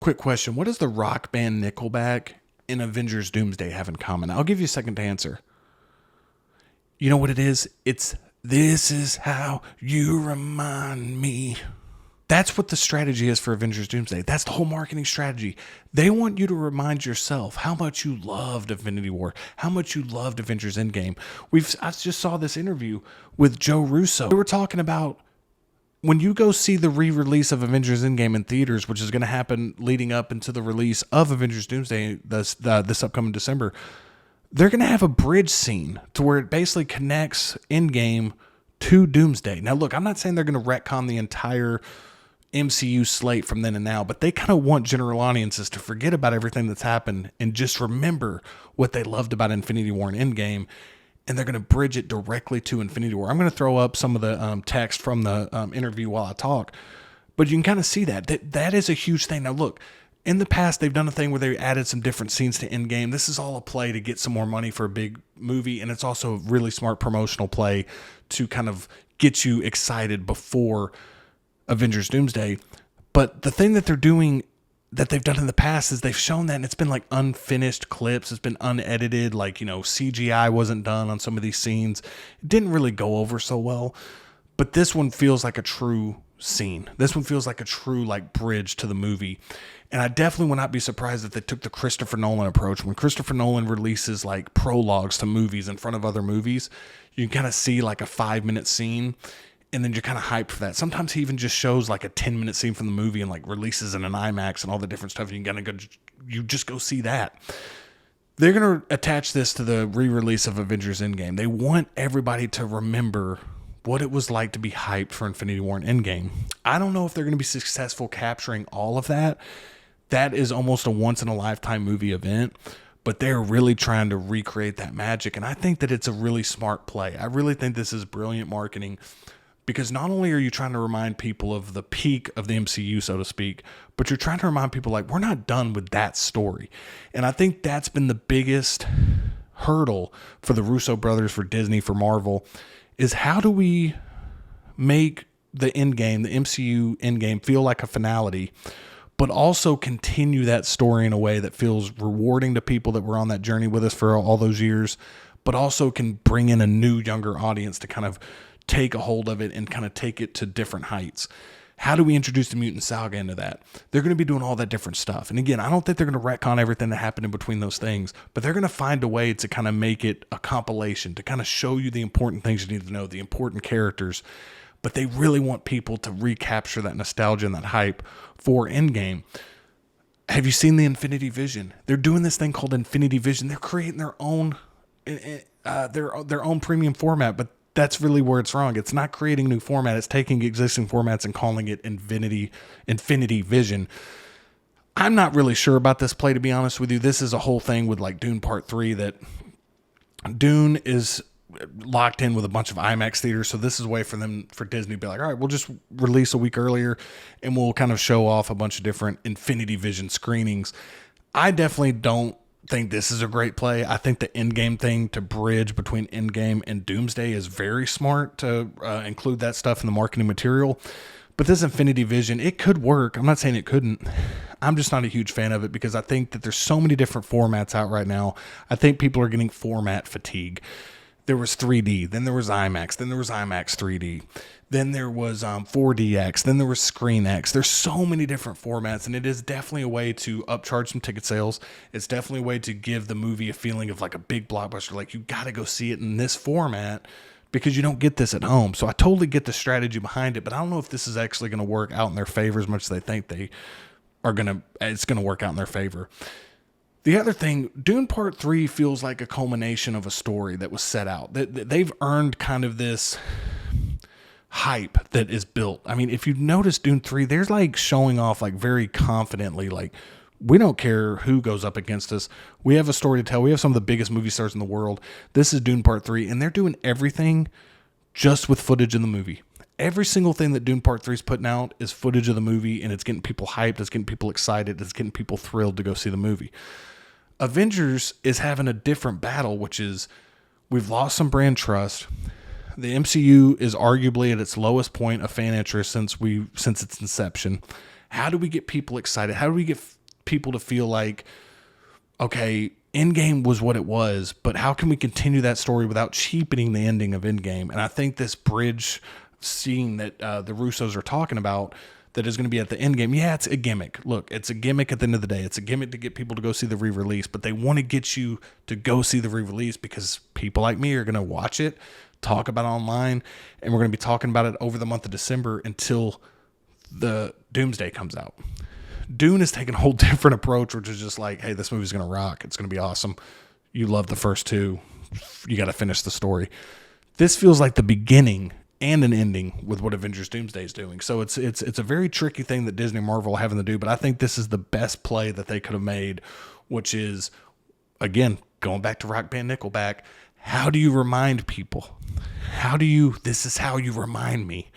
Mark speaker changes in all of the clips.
Speaker 1: Quick question. What does the rock band Nickelback and Avengers Doomsday have in common? I'll give you a second to answer. You know what it is? It's "This is how you remind me." That's what the strategy is for Avengers Doomsday. That's the whole marketing strategy. They want you to remind yourself how much you loved Infinity War, how much you loved Avengers Endgame. I just saw this interview with Joe Russo. They were talking about when you go see the re-release of Avengers Endgame in theaters, which is going to happen leading up into the release of Avengers Doomsday this upcoming December, they're going to have a bridge scene to where it basically connects Endgame to Doomsday. Now, look, I'm not saying they're going to retcon the entire MCU slate from then and now, but they kind of want general audiences to forget about everything that's happened and just remember what they loved about Infinity War and Endgame, and they're going to bridge it directly to Infinity War. I'm going to throw up some of the text from the interview while I talk, but you can kind of see that is a huge thing. Now, look, in the past, they've done a thing where they added some different scenes to Endgame. This is all a play to get some more money for a big movie, and it's also a really smart promotional play to kind of get you excited before Avengers Doomsday. But the thing that they're doing that they've done in the past is they've shown that, and it's been like unfinished clips. It's been unedited. Like, CGI wasn't done on some of these scenes. It didn't really go over so well, but this one feels like a true scene. This one feels like a true bridge to the movie. And I definitely would not be surprised if they took the Christopher Nolan approach. When Christopher Nolan releases prologues to movies in front of other movies, you can kind of see a 5-minute scene, and then you're kind of hyped for that. Sometimes he even just shows a 10-minute scene from the movie and releases in an IMAX and all the different stuff. And you just go see that. They're going to attach this to the re-release of Avengers Endgame. They want everybody to remember what it was like to be hyped for Infinity War and Endgame. I don't know if they're going to be successful capturing all of that. That is almost a once-in-a-lifetime movie event, but they're really trying to recreate that magic. And I think that it's a really smart play. I really think this is brilliant marketing, because not only are you trying to remind people of the peak of the MCU, so to speak, but you're trying to remind people we're not done with that story. And I think that's been the biggest hurdle for the Russo brothers, for Disney, for Marvel, is how do we make the Endgame, the MCU Endgame, feel like a finality, but also continue that story in a way that feels rewarding to people that were on that journey with us for all those years, but also can bring in a new, younger audience to kind of take a hold of it and kind of take it to different heights. How do we introduce the mutant saga into that? They're going to be doing all that different stuff. And again, I don't think they're going to retcon everything that happened in between those things, but they're going to find a way to kind of make it a compilation, to kind of show you the important things you need to know, the important characters. But they really want people to recapture that nostalgia and that hype for Endgame. Have you seen the Infinity Vision? They're doing this thing called Infinity Vision. They're creating their own premium format, but that's really where it's wrong. It's not creating new format. It's taking existing formats and calling it Infinity Vision. I'm not really sure about this play, to be honest with you. This is a whole thing with Dune Part 3, that Dune is locked in with a bunch of IMAX theaters. So this is a way for Disney to be like, all right, we'll just release a week earlier and we'll kind of show off a bunch of different Infinity Vision screenings. I definitely don't think this is a great play. I think the Endgame thing to bridge between Endgame and Doomsday is very smart to include that stuff in the marketing material. But this Infinity Vision, it could work. I'm not saying it couldn't. I'm just not a huge fan of it because I think that there's so many different formats out right now. I think people are getting format fatigue. There was 3D, then there was IMAX, then there was IMAX 3D, then there was 4DX, then there was ScreenX. There's so many different formats, and it is definitely a way to upcharge some ticket sales. It's definitely a way to give the movie a feeling of a big blockbuster. You got to go see it in this format because you don't get this at home. So I totally get the strategy behind it, but I don't know if this is actually going to work out in their favor as much as they think it's going to work out in their favor. The other thing, Dune Part 3 feels like a culmination of a story that was set out. They've earned kind of this hype that is built. I mean, if you notice Dune 3, there's showing off very confidently, we don't care who goes up against us. We have a story to tell. We have some of the biggest movie stars in the world. This is Dune Part 3, and they're doing everything just with footage in the movie. Every single thing that Dune Part 3 is putting out is footage of the movie, and it's getting people hyped, it's getting people excited, it's getting people thrilled to go see the movie. Avengers is having a different battle, which is we've lost some brand trust. The MCU is arguably at its lowest point of fan interest since its inception. How do we get people excited? How do we get people to feel like, okay, Endgame was what it was, but how can we continue that story without cheapening the ending of Endgame? And I think this bridge scene that the Russos are talking about that is going to be at the Endgame, yeah, it's a gimmick. Look, it's a gimmick at the end of the day. It's a gimmick to get people to go see the re-release, but they want to get you to go see the re-release because people like me are going to watch it, talk about it online, and we're going to be talking about it over the month of December until the Doomsday comes out. Dune is taking a whole different approach, which is just like, hey, this movie's going to rock. It's going to be awesome. You love the first two. You got to finish the story. This feels like the beginning and an ending with what Avengers Doomsday is doing. So it's a very tricky thing that Disney and Marvel are having to do, but I think this is the best play that they could have made, which is, again, going back to Rock Band Nickelback, how do you remind people? This is how you remind me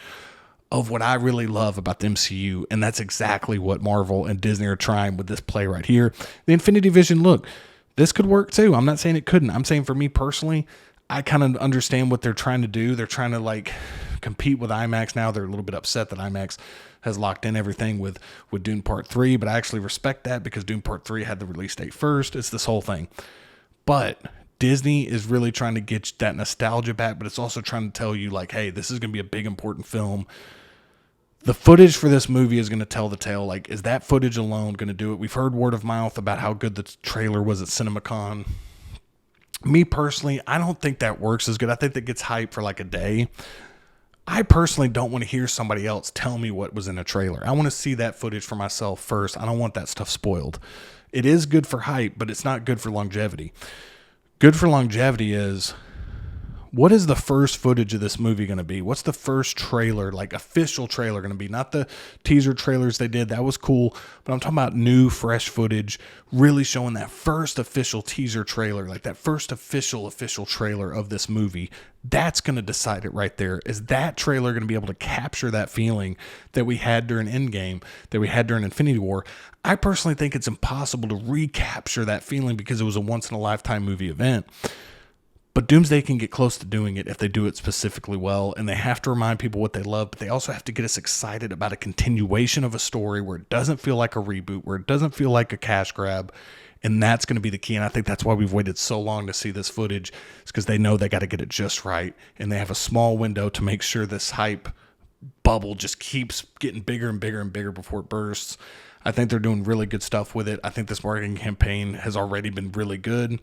Speaker 1: of what I really love about the MCU, and that's exactly what Marvel and Disney are trying with this play right here. The Infinity Vision, look, this could work too. I'm not saying it couldn't. I'm saying for me personally, I kind of understand what they're trying to do. They're trying to like compete with IMAX now. They're a little bit upset that IMAX has locked in everything with Dune Part 3, but I actually respect that because Dune Part 3 had the release date first. It's this whole thing. But Disney is really trying to get that nostalgia back, but it's also trying to tell you like, hey, this is going to be a big, important film. The footage for this movie is going to tell the tale. Like, is that footage alone going to do it? We've heard word of mouth about how good the trailer was at CinemaCon. Me personally, I don't think that works as good. I think that gets hype for like a day. I personally don't want to hear somebody else tell me what was in a trailer. I want to see that footage for myself first. I don't want that stuff spoiled. It is good for hype, but it's not good for longevity. Good for longevity is, what is the first footage of this movie going to be? What's the first trailer, like official trailer, going to be? Not the teaser trailers they did. That was cool. But I'm talking about new, fresh footage, really showing that first official teaser trailer, like that first official trailer of this movie. That's going to decide it right there. Is that trailer going to be able to capture that feeling that we had during Endgame, that we had during Infinity War? I personally think it's impossible to recapture that feeling because it was a once-in-a-lifetime movie event. But Doomsday can get close to doing it if they do it specifically well, and they have to remind people what they love, but they also have to get us excited about a continuation of a story where it doesn't feel like a reboot, where it doesn't feel like a cash grab, and that's going to be the key, and I think that's why we've waited so long to see this footage, is because they know they got to get it just right, and they have a small window to make sure this hype bubble just keeps getting bigger and bigger and bigger before it bursts. I think they're doing really good stuff with it. I think this marketing campaign has already been really good.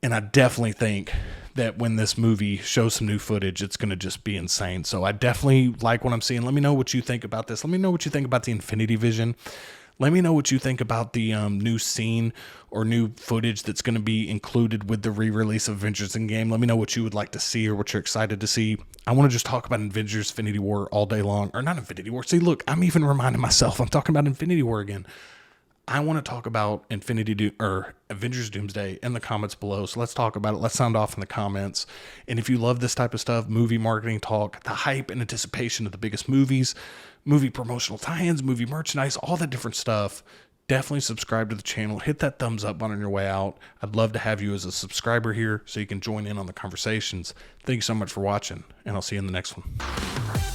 Speaker 1: And I definitely think that when this movie shows some new footage, it's going to just be insane. So I definitely like what I'm seeing. Let me know what you think about this. Let me know what you think about the Infinity Vision. Let me know what you think about the new scene or new footage that's going to be included with the re-release of Avengers Endgame. Let me know what you would like to see or what you're excited to see. I want to just talk about Avengers Infinity War all day long. Or not Infinity War. See, look, I'm even reminding myself. I'm talking about Infinity War again. I want to talk about Avengers Doomsday in the comments below. So let's talk about it. Let's sound off in the comments. And if you love this type of stuff, movie marketing talk, the hype and anticipation of the biggest movies, movie promotional tie-ins, movie merchandise, all that different stuff, definitely subscribe to the channel. Hit that thumbs up button on your way out. I'd love to have you as a subscriber here so you can join in on the conversations. Thank you so much for watching, and I'll see you in the next one.